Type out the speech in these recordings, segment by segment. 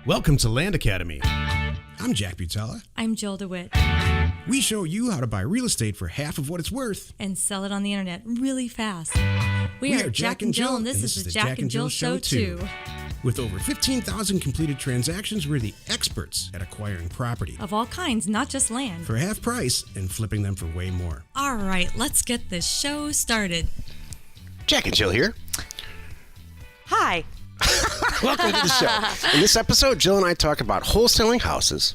Welcome to Land Academy. I'm Jack Butala. I'm Jill DeWitt. We show you how to buy real estate for half of what it's worth. And sell it on the internet really fast. We are Jack and Jill, and this is the Jack and Jill Show 2. With over 15,000 completed transactions, we're the experts at acquiring property. Of all kinds, not just land. For half price and flipping them for way more. All right, let's get this show started. Jack and Jill here. Hi. Welcome to the show. In this episode, Jill and I talk about Wholesaling Houses,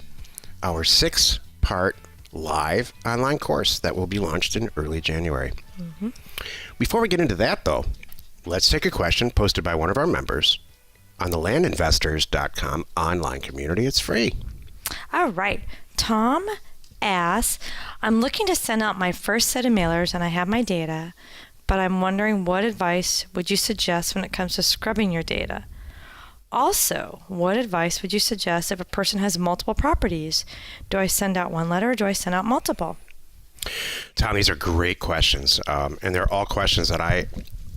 our 6-part live online course that will be launched in early January. Mm-hmm. Before we get into that, though, let's take a question posted by one of our members on the landinvestors.com online community. It's free. All right. Tom asks, I'm looking to send out my first set of mailers and I have my data, but I'm wondering what advice would you suggest when it comes to scrubbing your data? Also, what advice would you suggest if a person has multiple properties? Do I send out one letter or do I send out multiple? Tom, these are great questions, and they're all questions that I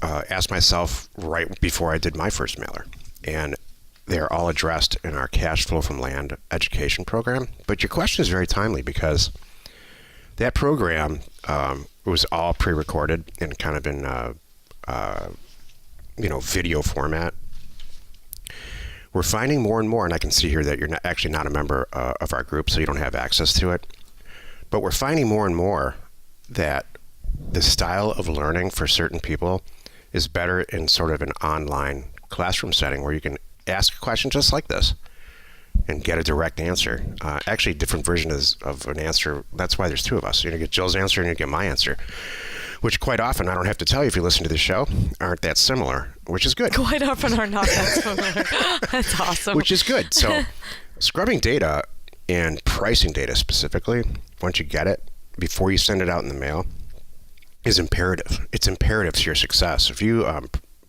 asked myself right before I did my first mailer. And they're all addressed in our Cash Flow from Land education program. But your question is very timely because that program was all pre-recorded and kind of in video format. We're finding more and more, and I can see here that you're actually not a member of our group, so you don't have access to it. But we're finding more and more that the style of learning for certain people is better in sort of an online classroom setting where you can ask a question just like this and get a direct answer. Actually, different versions of an answer. That's why there's two of us. You're going to get Jill's answer and you get my answer, which quite often, I don't have to tell you if you listen to the show, aren't that similar, which is good. Quite often are not that similar. That's awesome. Which is good. So scrubbing data and pricing data specifically, once you get it, before you send it out in the mail, is imperative. It's imperative to your success. If you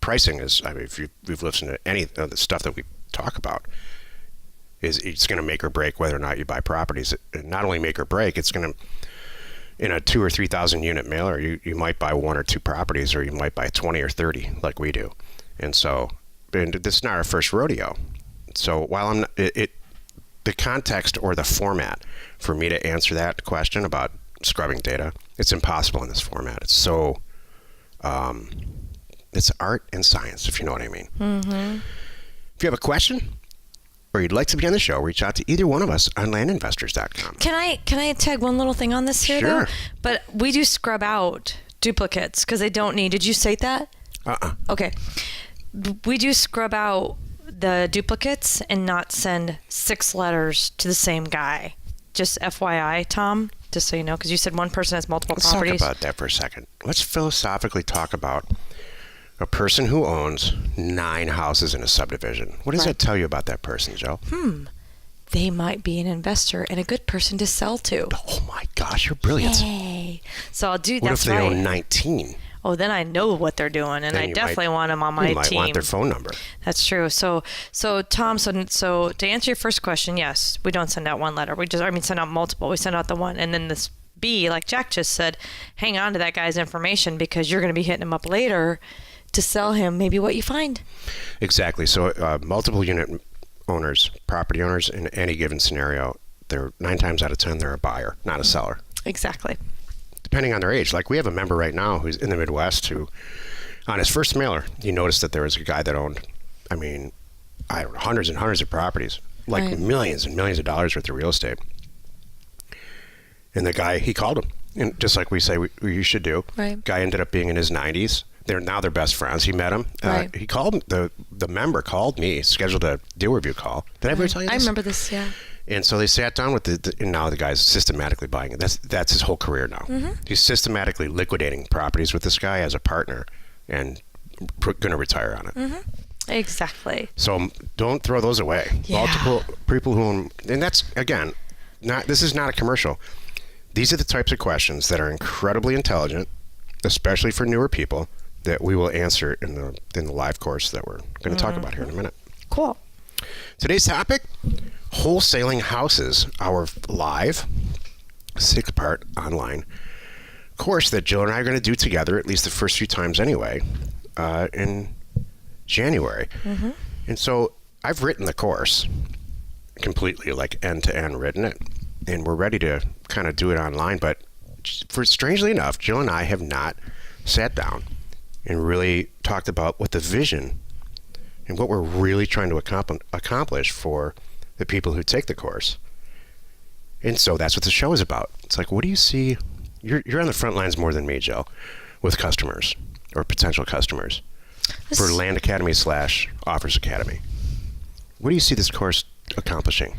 pricing is, I mean, if you've listened to any of the stuff that we talk about, it's going to make or break whether or not you buy properties. Not only make or break, it's going to, in a 2,000 or 3,000 unit mailer, you might buy 1 or 2 properties, or you might buy 20 or 30 like we do. And so, and this is not our first rodeo. So while I'm not, the context or the format for me to answer that question about scrubbing data, it's impossible in this format. It's so, it's art and science, if you know what I mean. Mm-hmm. If you have a question or you'd like to be on the show, reach out to either one of us on landinvestors.com. Can I tag one little thing on this here, Sure. though? But we do scrub out duplicates because they don't need. Did you state that? Okay. We do scrub out the duplicates and not send 6 letters to the same guy. Just FYI, Tom, just so you know, because you said one person has multiple properties. Let's talk about that for a second. Let's philosophically talk about a person who owns 9 houses in a subdivision. What does that tell you about that person, Joe? They might be an investor and a good person to sell to. Oh my gosh, you're brilliant. Yay. So I'll do that. What if they own 19? Oh, then I know what they're doing, and I definitely want them on my team. You might want their phone number. That's true. So Tom, so to answer your first question, yes, we don't send out one letter. Send out multiple. We send out the one, and then this B, like Jack just said, hang on to that guy's information because you're going to be hitting him up later to sell him maybe what you find. Exactly. So multiple unit owners, property owners, in any given scenario, they're 9 times out of 10, they're a buyer, not a seller. Exactly. Depending on their age. Like we have a member right now who's in the Midwest who, on his first mailer, you noticed that there was a guy that owned, I don't know, hundreds and hundreds of properties, like millions and millions of dollars worth of real estate. And the guy, he called him, and just like we say you should do. Right. Guy ended up being in his 90s. They're best friends. He met him. Right. He called the member called me, scheduled a deal review call. Did I ever tell you this? I remember this, yeah. And so they sat down with and now the guy's systematically buying it. That's his whole career now. Mm-hmm. He's systematically liquidating properties with this guy as a partner and going to retire on it. Mm-hmm. Exactly. So don't throw those away. Yeah. Multiple people who own, and that's, again, this is not a commercial. These are the types of questions that are incredibly intelligent, especially for newer people, that we will answer in the live course that we're going to talk about here in a minute. Cool. Today's topic, Wholesaling Houses, our live 6-part online course that Jill and I are going to do together, at least the first few times anyway, in January. Mm-hmm. And so I've written the course, completely, like end-to-end written it. And we're ready to kind of do it online. But strangely enough, Jill and I have not sat down and really talked about what the vision and what we're really trying to accomplish for the people who take the course. And so that's what the show is about. It's like, what do you see? You're on the front lines more than me, Jill, with customers or potential customers for Land Academy / Offers Academy. What do you see this course accomplishing?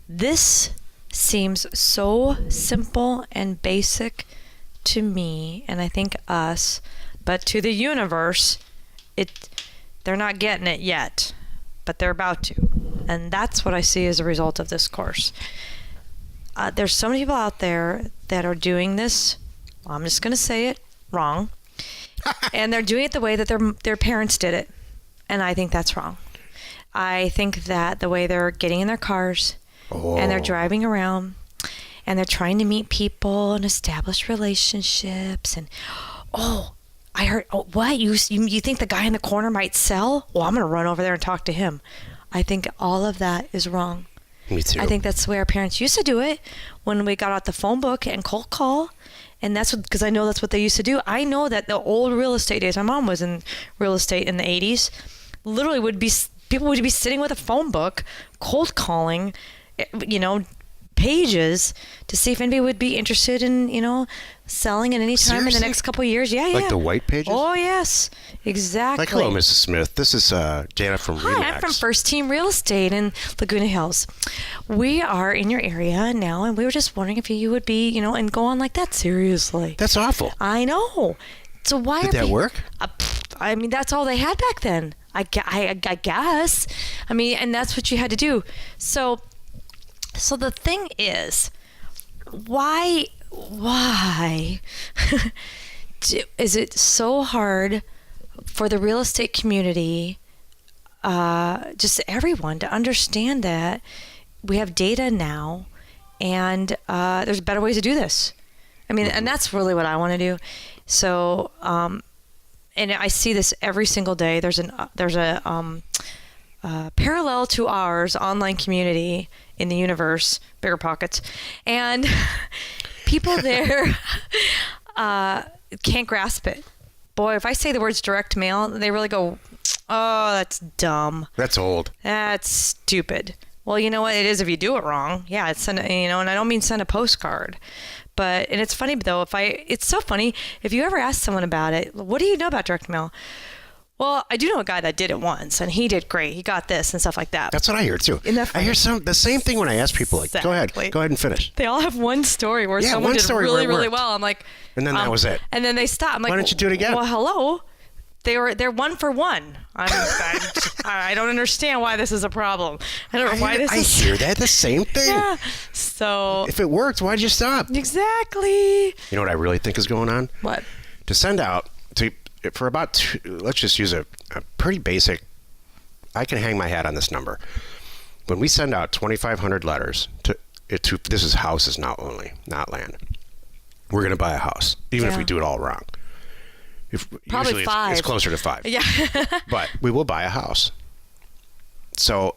This seems so simple and basic to me, and I think us, but to the universe, they're not getting it yet, but they're about to. And that's what I see as a result of this course. There's so many people out there that are doing this, I'm just going to say it, wrong. And they're doing it the way that their parents did it. And I think that's wrong. I think that the way they're getting in their cars and they're driving around and they're trying to meet people and establish relationships and, I heard, what? You think the guy in the corner might sell? Well, I'm going to run over there and talk to him. I think all of that is wrong. Me too. I think that's the way our parents used to do it when we got out the phone book and cold call. And that's because I know that's what they used to do. I know that the old real estate days, my mom was in real estate in the 80s, literally people would be sitting with a phone book, cold calling, pages to see if anybody would be interested in, selling at any time in the Seriously? next couple of years. Yeah, Like the white pages? Oh, yes. Exactly. Like, hello, Mrs. Smith. This is Janet from Relax. Hi, I'm from First Team Real Estate in Laguna Hills. We are in your area now, and we were just wondering if you would be, and go on like that. Seriously. That's awful. I know. So why Did that work? I mean, that's all they had back then. I guess. I mean, and that's what you had to do. So the thing is, why is it so hard for the real estate community, just everyone, to understand that we have data now and there's better ways to do this? I mean, and that's really what I want to do. So, and I see this every single day. There's a parallel to ours online community in the universe, Bigger Pockets, and people there can't grasp it. Boy, if I say the words direct mail, they really go, oh, that's dumb. That's old. That's stupid. Well, you know what? It is if you do it wrong. Yeah, and I don't mean send a postcard. And it's funny though, it's so funny, if you ever ask someone about it, what do you know about direct mail? Well, I do know a guy that did it once, and he did great. He got this and stuff like that. That's what I hear too. I hear the same thing when I ask people. Like, Exactly. go ahead and finish. They all have one story where someone did really well. I'm like, and then that was it. And then they stop. I'm like, why don't you do it again? Well, hello. They're one for one. I don't understand why this is a problem. I don't know why this is. I hear that the same thing. Yeah. So if it worked, why'd you stop? Exactly. You know what I really think is going on? What? To send out for about let's just use a pretty basic. I can hang my hat on this number. When we send out 2,500 letters to this is houses now only, not land. We're going to buy a house, even if we do it all wrong. Probably usually 5. It's closer to 5. Yeah. But we will buy a house. So,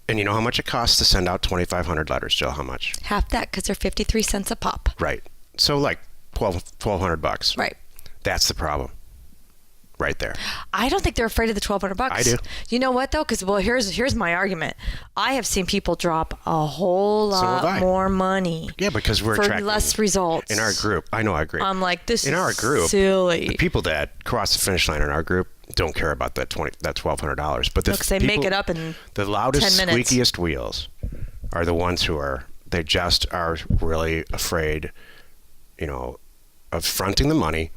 and you know how much it costs to send out 2,500 letters, Jill? How much? Half that, because they're 53 cents a pop. Right. So like $1,200. Right. That's the problem. Right there. I don't think they're afraid of the $1,200. I do. You know what though? Because here's my argument. I have seen people drop a whole lot more money. Yeah, because we're for attracting less results in our group. I know, I agree. I'm like, this in is our group, silly. The people that cross the finish line in our group don't care about that $1,200. But because they make it up in the loudest, 10 minutes. squeakiest wheels are the ones who they just are really afraid, of fronting the money.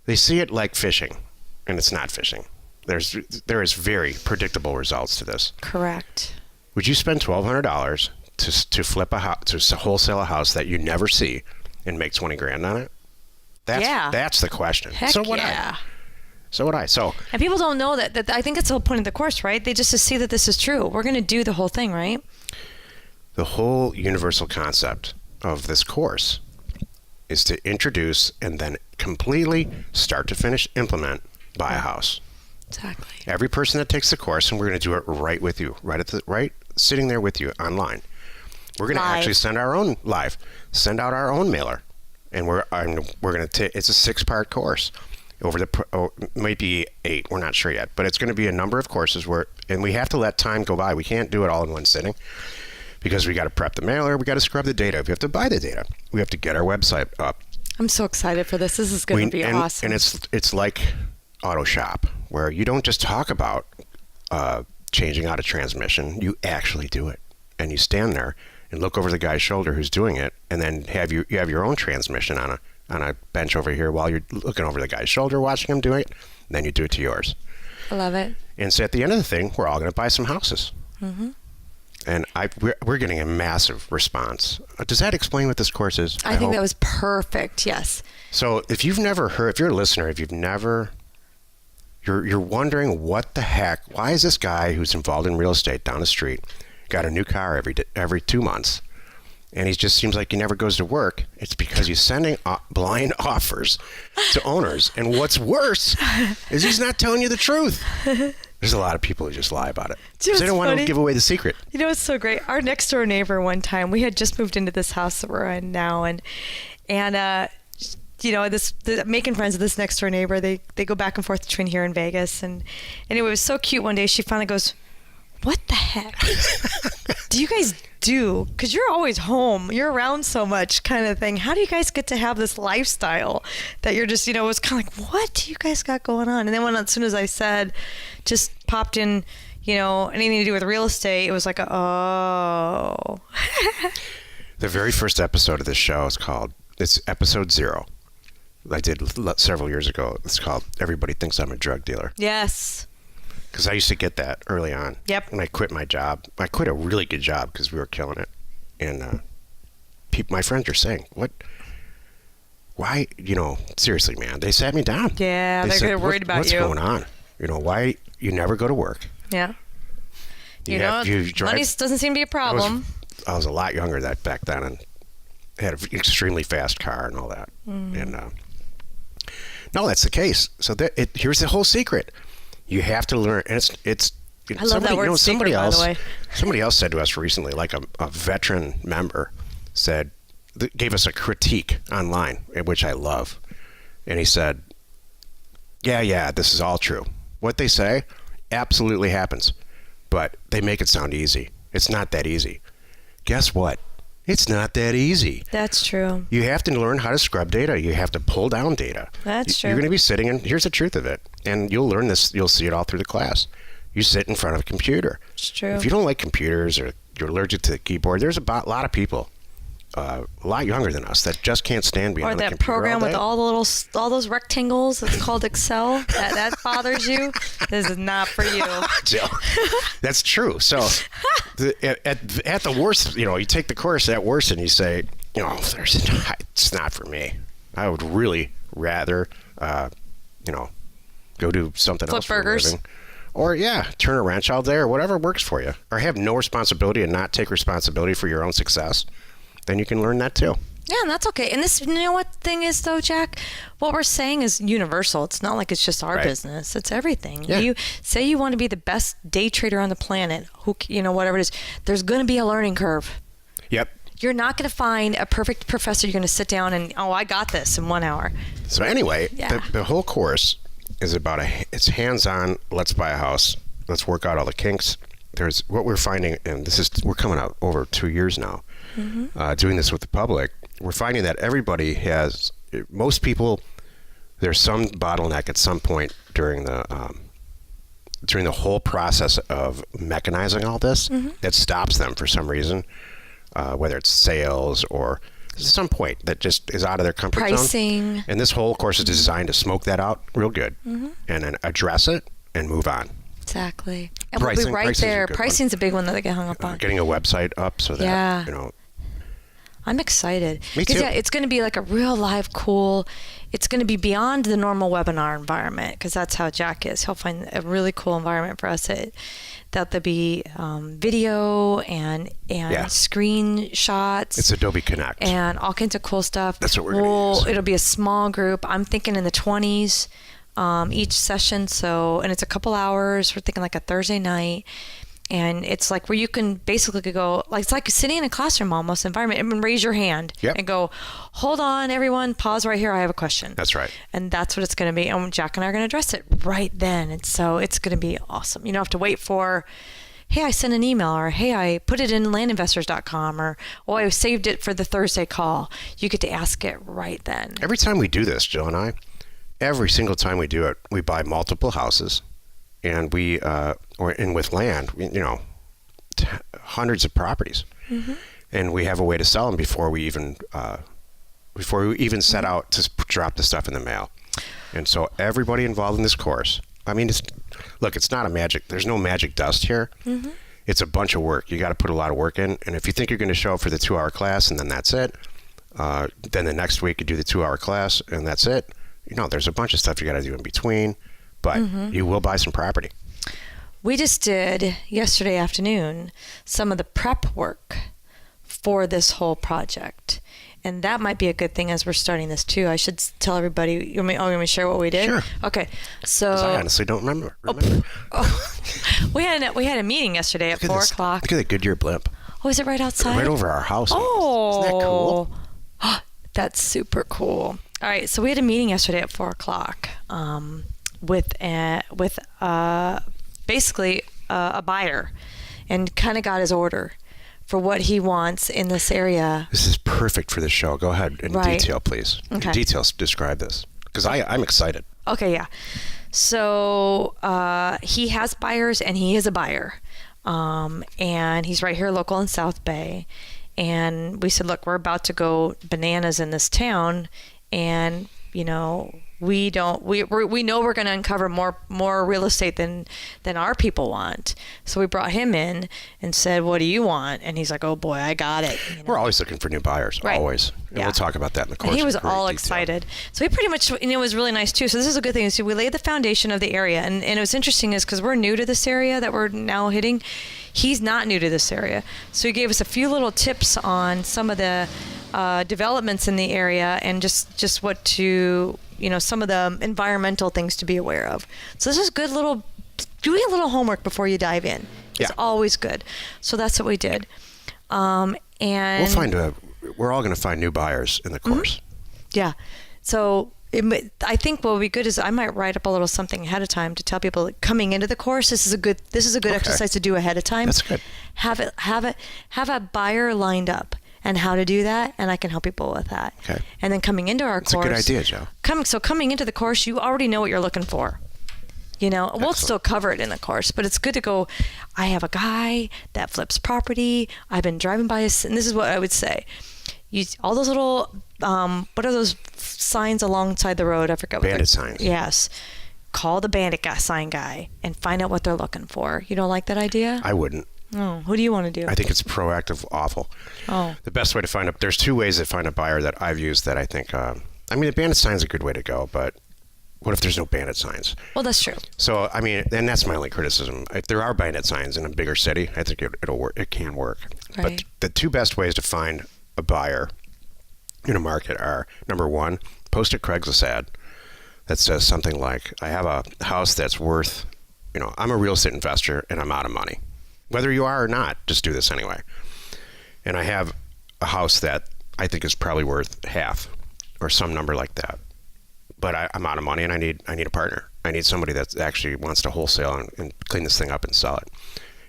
They see it like fishing. And it's not fishing. There is very predictable results to this. Correct. Would you spend $1,200 to flip a house, to wholesale a house that you never see, and make $20,000 on it? That's the question. Heck So would I. And people don't know that. I think that's the whole point of the course, right? They just to see that this is true. We're going to do the whole thing, right? The whole universal concept of this course is to introduce and then completely start to finish implement. Buy a house. Exactly. Every person that takes the course, and we're going to do it right with you, right sitting there with you online. We're going to actually send our own send out our own mailer. And we're going to take, it's a 6-part course over might be 8. We're not sure yet, but it's going to be a number of courses and we have to let time go by. We can't do it all in one sitting because we got to prep the mailer. We got to scrub the data. We have to buy the data. We have to get our website up. I'm so excited for this. This is going to be awesome. And it's like Auto Shop, where you don't just talk about changing out a transmission. You actually do it. And you stand there and look over the guy's shoulder who's doing it, and then you have your own transmission on a bench over here while you're looking over the guy's shoulder, watching him do it. And then you do it to yours. I love it. And so at the end of the thing, we're all going to buy some houses. Mm-hmm. And we're getting a massive response. Does that explain what this course is? I think that was perfect. Yes. So if you're a listener, you're wondering what the heck, why is this guy who's involved in real estate down the street got a new car every 2 months, and he just seems like he never goes to work? It's because he's sending blind offers to owners. And what's worse is he's not telling you the truth. There's a lot of people who just lie about it because they don't want to give away the secret. You know, it's so great. Our next door neighbor, one time, we had just moved into this house that we're in now, and you know, making friends with this next door neighbor. They go back and forth between here and Vegas, and anyway, it was so cute. One day, she finally goes, "What the heck do you guys do? Because you're always home, you're around so much, kind of thing. How do you guys get to have this lifestyle that you're just, you know?" It was kind of like, what do you guys got going on? And then as soon as I said, just popped in, you know, anything to do with real estate, it was like, oh. The very first episode of this show it's episode 0. I did several years ago. It's called "Everybody Thinks I'm a Drug Dealer." Yes. Because I used to get that early on. Yep. When I quit my job. I quit a really good job because we were killing it. And my friends are saying, why, you know, seriously, man. They sat me down. Yeah, they're worried about what's you. What's going on? You know, why you never go to work? Yeah. You money doesn't seem to be a problem. I was a lot younger back then and had an extremely fast car and all that. Mm. And no, that's the case. So here's the whole secret. You have to learn, and it's. I love that word, secret, by the way. Somebody else said to us recently, like a veteran member gave us a critique online, which I love. And he said, yeah, this is all true. What they say absolutely happens, but they make it sound easy. It's not that easy. Guess what? It's not that easy. That's true. You have to learn how to scrub data. You have to pull down data. That's true. You're going to be sitting, and here's the truth of it. And you'll learn this. You'll see it all through the class. You sit in front of a computer. It's true. If you don't like computers or you're allergic to the keyboard, there's a lot of people, a lot younger than us, that just can't stand being on the computer all day. Or that program with all those rectangles. It's called Excel. That bothers you. This is not for you. Jill, that's true. So at the worst, you know, you take the course at worst and you say, you know, it's not for me. I would really rather, you know, go do something else for a living. Or, turn a wrench all day or whatever works for you. Or have no responsibility and not take responsibility for your own success. Then you can learn that too. Yeah, and that's okay. And this, you know what thing is though, Jack? What we're saying is universal. It's not like it's just our business. It's everything. Yeah. You say you want to be the best day trader on the planet, whatever it is, there's going to be a learning curve. Yep. You're not going to find a perfect professor. You're going to sit down and, I got this in 1 hour. So anyway, the whole course is about it's hands-on. Let's buy a house. Let's work out all the kinks. There's what we're finding, and we're coming out over 2 years now, doing this with the public. We're finding that most people, there's some bottleneck at some point during the whole process of mechanizing all this that stops them for some reason, whether it's sales or some point that just is out of their comfort zone. Pricing. And this whole course is designed to smoke that out real good and then address it and move on. Exactly. And we'll be right there. Pricing's a big one that they get hung up on. Getting a website up so that, you know. I'm excited. Me too. It's going to be like a real live cool, it's going to be beyond the normal webinar environment because that's how Jack is. He'll find a really cool environment for us that there'll be video and screenshots. It's Adobe Connect. And all kinds of cool stuff. That's what we're going to use. It'll be a small group. I'm thinking in the 20s each session. And it's a couple hours. We're thinking like a Thursday night. And it's like where you can basically go, like it's like sitting in a classroom almost environment, and raise your hand and go, hold on, everyone, pause right here. I have a question. That's right. And that's what it's going to be. And Jack and I are going to address it right then. And so it's going to be awesome. You don't have to wait for, hey, I sent an email, or hey, I put it in landinvestors.com, or oh, I saved it for the Thursday call. You get to ask it right then. Every time we do this, Jill and I, every single time we do it, we buy multiple houses, and with land, hundreds of properties, and we have a way to sell them before we even set out to drop the stuff in the mail. And so everybody involved in this course, I mean, it's not there's no magic dust here. It's a bunch of work. You got to put a lot of work in. And if you think you're going to show up for the 2-hour class and then that's it, then the next week you do the 2-hour class and that's it. There's a bunch of stuff you got to do in between, but you will buy some property. We just did yesterday afternoon some of the prep work for this whole project. And that might be a good thing as we're starting this too. I should tell everybody. You want me to share what we did? Sure. Okay. So I honestly don't remember. We had a meeting yesterday at 4 o'clock. Look at the Goodyear blimp. Oh, is it right outside? Right over our house. Oh, isn't that cool? That's super cool. All right, so we had a meeting yesterday at 4 o'clock with basically a buyer, and kind of got his order for what he wants in this area. This is perfect for this show. Go ahead in detail, please. Okay. In details, describe this, because I'm excited. Okay, yeah. So he has buyers, and he is a buyer, and he's right here local in South Bay. And we said, look, we're about to go bananas in this town, and we know we're going to uncover more real estate than our people want. So we brought him in and said, what do you want? And he's like, oh boy, I got it. We're always looking for new buyers, always. And we'll talk about that in the course. And he was all excited. So he pretty much, it was really nice too. So this is a good thing. So we laid the foundation of the area. And it was interesting is because we're new to this area that we're now hitting. He's not new to this area. So he gave us a few little tips on some of the developments in the area, and just what to, some of the environmental things to be aware of. So this is good doing a little homework before you dive in. It's always good. So that's what we did. And we're all going to find new buyers in the course. Yeah. So I think what would be good is I might write up a little something ahead of time to tell people coming into the course, this is a good exercise to do ahead of time. That's good. Have a buyer lined up and how to do that, and I can help people with that. Okay. And then coming into our course. That's a good idea, Joe. Coming into the course, you already know what you're looking for. We'll still cover it in the course, but it's good to go, I have a guy that flips property. I've been driving by and this is what I would say. All those little, what are those signs alongside the road? I forgot what bandit signs. Yes. Call the bandit sign guy and find out what they're looking for. You don't like that idea? I wouldn't. Oh, who do you want to do? I think it's proactive awful. Oh. The best way to there's 2 ways to find a buyer that I've used that I think, the bandit sign is a good way to go, but what if there's no bandit signs? Well, that's true. So, and that's my only criticism. If there are bandit signs in a bigger city, I think it'll work. It can work. Right. But the 2 best ways to find a buyer in a market are, number 1, post a Craigslist ad that says something like, I have a house that's worth, I'm a real estate investor and I'm out of money. Whether you are or not, just do this anyway. And I have a house that I think is probably worth half or some number like that. But I'm out of money and I need a partner. I need somebody that actually wants to wholesale and clean this thing up and sell it.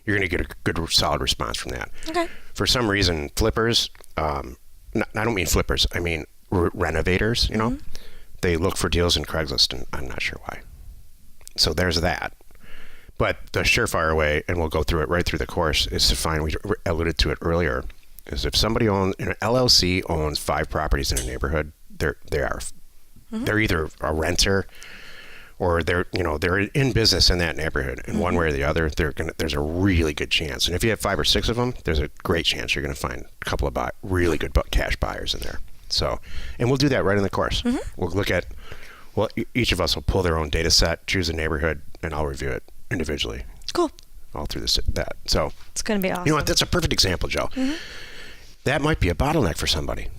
You're going to get a good, solid response from that. Okay. For some reason, flippers, I don't mean flippers, I mean renovators, they look for deals in Craigslist, and I'm not sure why. So there's that. But the surefire way, and we'll go through it right through the course, is to find, we alluded to it earlier, is if somebody an LLC owns 5 properties in a neighborhood, they're either a renter or they're in business in that neighborhood, and one way or the other, there's a really good chance. And if you have 5 or 6 of them, there's a great chance you're going to find a couple of really good cash buyers in there. So, and we'll do that right in the course. We'll look at, each of us will pull their own data set, choose a neighborhood, and I'll review it individually. Cool. All through that. So it's going to be awesome. You know what? That's a perfect example, Joe. That might be a bottleneck for somebody.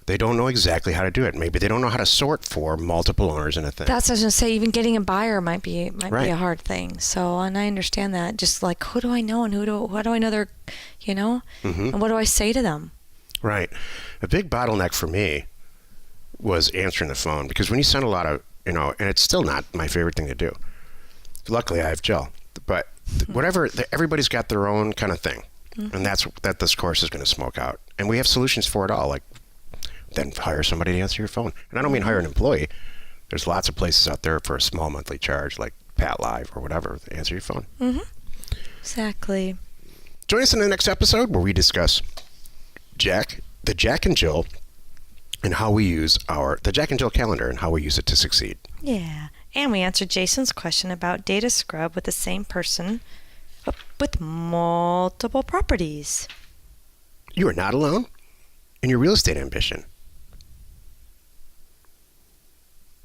They don't know exactly how to do it. Maybe they don't know how to sort for multiple owners in a thing. That's what I was going to say. Even getting a buyer might be Right. a hard thing. So, and I understand that. Just like, who do I know and how do I know they're, and what do I say to them? Right. A big bottleneck for me was answering the phone, because when you send a lot of, and it's still not my favorite thing to do. Luckily, I have Jill. But whatever, everybody's got their own kind of thing. And that's that this course is going to smoke out. And we have solutions for it all. Like, then hire somebody to answer your phone. And I don't mean hire an employee. There's lots of places out there for a small monthly charge, like Pat Live or whatever, to answer your phone. Exactly. Join us in the next episode where we discuss the Jack and Jill, and how we use the Jack and Jill calendar and how we use it to succeed. Yeah. And we answered Jason's question about data scrub with the same person with multiple properties. You are not alone in your real estate ambition.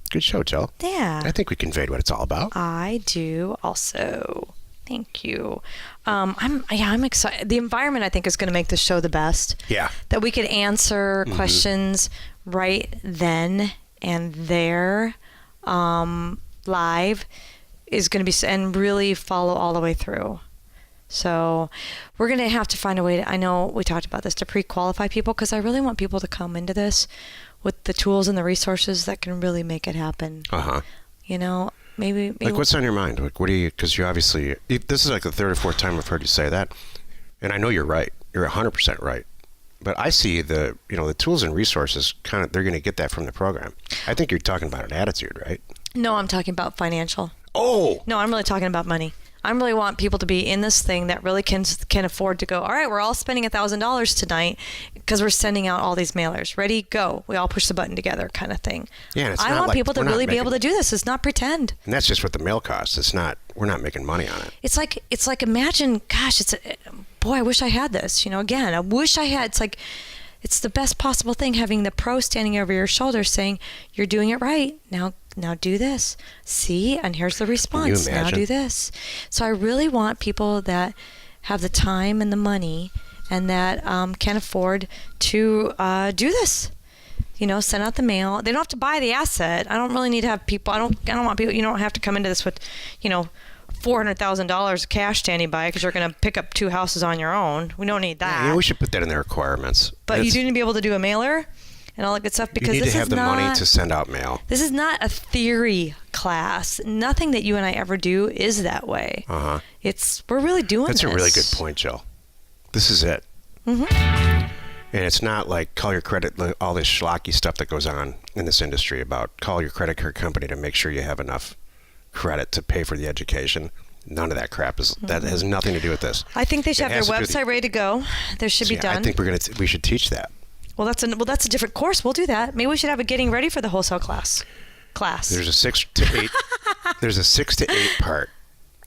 Good show, Jill. Yeah. I think we conveyed what it's all about. I do also. Thank you. I'm excited. The environment, I think, is going to make this show the best. Yeah. That we could answer questions right then and there, live, is going to be, and really follow all the way through. So we're going to have to find a way I know we talked about this, to pre-qualify people, because I really want people to come into this with the tools and the resources that can really make it happen. Maybe like, what's on your mind? Like, what do you, because you obviously, this is like the third or fourth time I've heard you say that. And I know you're right. You're 100% right. But I see the tools and resources they're going to get that from the program. I think you're talking about an attitude, right? No, I'm talking about financial. Oh! No, I'm really talking about money. I really want people to be in this thing that really can afford to go, all right, we're all spending $1,000 tonight because we're sending out all these mailers. Ready, go. We all push the button together, kind of thing. Yeah, and it's I not want like people to really be able to do this. It's not pretend. And that's just what the mail costs. It's not, we're not making money on it. It's like imagine, gosh, boy, I wish I had this. Again, I wish I had, it's the best possible thing, having the pro standing over your shoulder saying, you're doing it right. Now do this. See, and here's the response. Now do this. So I really want people that have the time and the money and that can afford to do this. Send out the mail. They don't have to buy the asset. I don't really need to have people. I don't want people. You don't have to come into this with, $400,000 cash standing by because you're going to pick up 2 houses on your own. We don't need that. Yeah, we should put that in the requirements. But you do need to be able to do a mailer and all that good stuff, because you need this to have is the not, money to send out mail. This is not a theory class. Nothing that you and I ever do is that way. We're really doing this. That's a really good point, Jill. This is it. And it's not like call your credit, all this schlocky stuff that goes on in this industry about call your credit card company to make sure you have enough credit to pay for the education. None of that crap that has nothing to do with this. I think they should have their website ready to go. There should be done. I think we should teach that. Well, that's a different course. We'll do that. Maybe we should have a getting ready for the wholesale class. There's a 6 to 8. There's a 6 to 8 part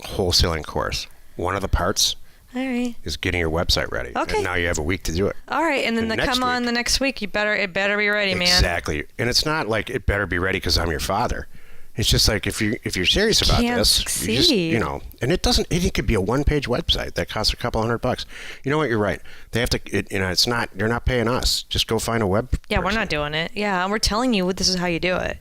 wholesaling course. One of the parts is getting your website ready. Okay. And now you have a week to do it. All right, and then the next week. It better be ready, man. Exactly. And it's not like it better be ready because I'm your father. It's just like if you're serious about this, succeed. You just, and it could be a 1-page website that costs a couple $100. You know what? You're right. They have to. It's not. You're not paying us. Just go find a web. Yeah, person. we're not doing it. Yeah, and we're telling you this is how you do it.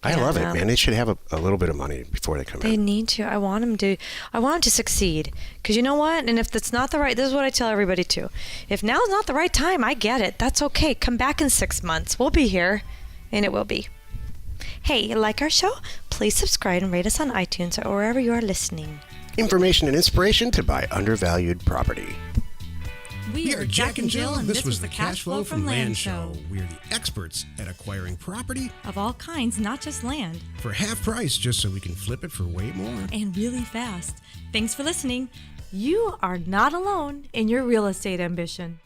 I love it, man. They should have a little bit of money before they come in. They need to. I want them to succeed. Because you know what? And if it's not the right, this is what I tell everybody too. If now is not the right time, I get it. That's okay. Come back in 6 months. We'll be here, and it will be. Hey, you like our show? Please subscribe and rate us on iTunes or wherever you are listening. Information and inspiration to buy undervalued property. We are Jack and Jill, and this was the Cash Flow from Land Show. We are the experts at acquiring property Of all kinds, not just land. for half price, just so we can flip it for way more. And really fast. Thanks for listening. You are not alone in your real estate ambition.